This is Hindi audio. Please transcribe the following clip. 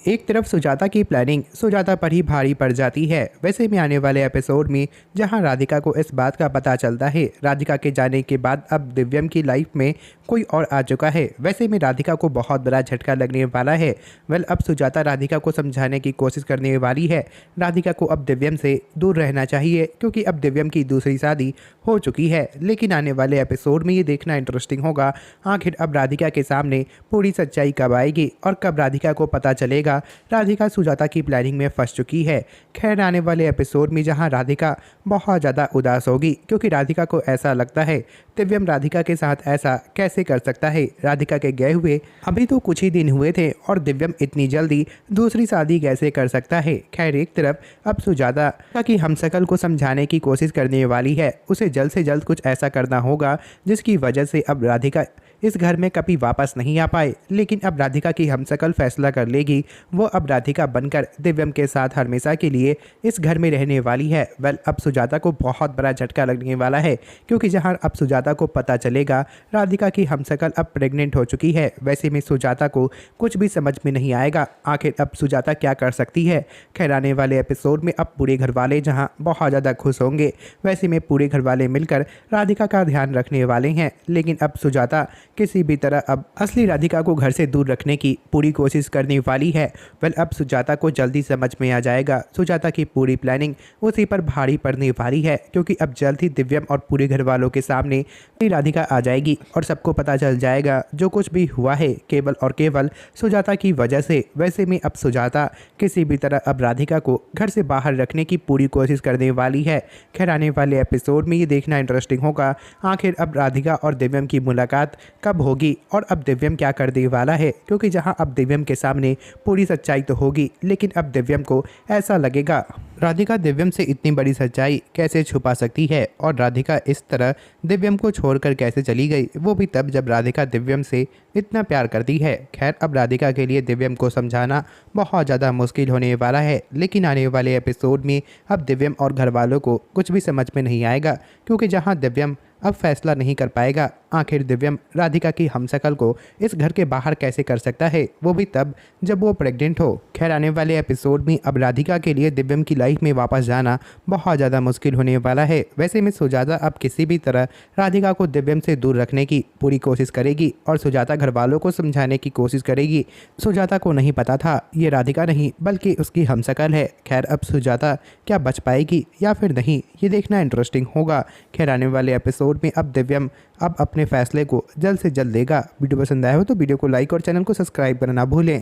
एक तरफ सुजाता की प्लानिंग सुजाता पर ही भारी पड़ जाती है। वैसे में आने वाले एपिसोड में जहां राधिका को इस बात का पता चलता है, राधिका के जाने के बाद अब दिव्यम की लाइफ में कोई और आ चुका है। वैसे में राधिका को बहुत बड़ा झटका लगने वाला है। अब सुजाता राधिका को समझाने की कोशिश करने वाली है। राधिका को अब दिव्यम से दूर रहना चाहिए क्योंकि अब दिव्यम की दूसरी शादी हो चुकी है। लेकिन आने वाले एपिसोड में ये देखना इंटरेस्टिंग होगा, आखिर अब राधिका के सामने पूरी सच्चाई कब आएगी और कब राधिका को पता चलेगा राधिका सुजाता की प्लानिंग में फंस चुकी है। खैर, आने वाले एपिसोड में जहां राधिका बहुत ज़्यादा उदास होगी क्योंकि राधिका को ऐसा लगता है दिव्यम राधिका के साथ ऐसा कैसे कर सकता है। राधिका के गए हुए अभी तो कुछ ही दिन हुए थे और दिव्यम इतनी जल्दी दूसरी शादी कैसे कर सकता है। खैर, एक तरफ अब सुजाता की हमशक्ल को समझाने की कोशिश करने वाली है। उसे जल्द से जल्द कुछ ऐसा करना होगा जिसकी वजह से अब राधिका इस घर में कभी वापस नहीं आ पाए। लेकिन अब राधिका की हमशक्ल फैसला कर लेगी, वो अब राधिका बनकर दिव्यम के साथ हमेशा के लिए इस घर में रहने वाली है। अब सुजाता को बहुत बड़ा झटका लगने वाला है क्योंकि जहां अब सुजाता को पता चलेगा राधिका की हमशक्ल अब प्रेग्नेंट हो चुकी है। वैसे में सुजाता को कुछ भी समझ में नहीं आएगा, आखिर अब सुजाता क्या कर सकती है। खैर, आने वाले एपिसोड में अब पूरे घर वाले जहाँ बहुत ज़्यादा खुश होंगे, वैसे में पूरे घर वाले मिलकर राधिका का ध्यान रखने वाले हैं। लेकिन अब सुजाता किसी भी तरह अब असली राधिका को घर से दूर रखने की पूरी कोशिश करने वाली है। अब सुजाता को जल्दी समझ में आ जाएगा सुजाता की पूरी प्लानिंग उसी पर भारी पड़ने वाली है क्योंकि अब जल्द ही दिव्यम और पूरे घर वालों के सामने राधिका आ जाएगी और सबको पता चल जाएगा जो कुछ भी हुआ है केवल और केवल सुजाता की वजह से। वैसे में अब सुजाता किसी भी तरह अब राधिका को घर से बाहर रखने की पूरी कोशिश करने वाली है। खैर, आने वाले एपिसोड में ये देखना इंटरेस्टिंग होगा, आखिर अब राधिका और दिव्यम की मुलाकात कब होगी और अब दिव्यम क्या करने वाला है। क्योंकि जहां अब दिव्यम के सामने पूरी सच्चाई तो होगी, लेकिन अब दिव्यम को ऐसा लगेगा राधिका दिव्यम से इतनी बड़ी सच्चाई कैसे छुपा सकती है और राधिका इस तरह दिव्यम को छोड़कर कैसे चली गई, वो भी तब जब राधिका दिव्यम से इतना प्यार करती है। खैर, अब राधिका के लिए दिव्यम को समझाना बहुत ज़्यादा मुश्किल होने वाला है। लेकिन आने वाले एपिसोड में अब दिव्यम और घर वालों को कुछ भी समझ में नहीं आएगा क्योंकि जहां दिव्यम अब फैसला नहीं कर पाएगा, आखिर दिव्यम राधिका की हमशक्ल को इस घर के बाहर कैसे कर सकता है, वो भी तब जब वो प्रेग्नेंट हो। खैर, आने वाले एपिसोड में अब राधिका के लिए दिव्यम की लाइफ में वापस जाना बहुत ज़्यादा मुश्किल होने वाला है। वैसे में सुजाता अब किसी भी तरह राधिका को दिव्यम से दूर रखने की पूरी कोशिश करेगी और सुजाता घर वालों को समझाने की कोशिश करेगी। सुजाता को नहीं पता था ये राधिका नहीं बल्कि उसकी हमशक्ल है। खैर, अब सुजाता क्या बच पाएगी या फिर नहीं, ये देखना इंटरेस्टिंग होगा। खैर, आने वाले एपिसोड में अब दिव्यम अब अपने फैसले को जल्द से जल्द लेगा। वीडियो पसंद आया हो तो वीडियो को लाइक और चैनल को सब्सक्राइब करना ना भूलें।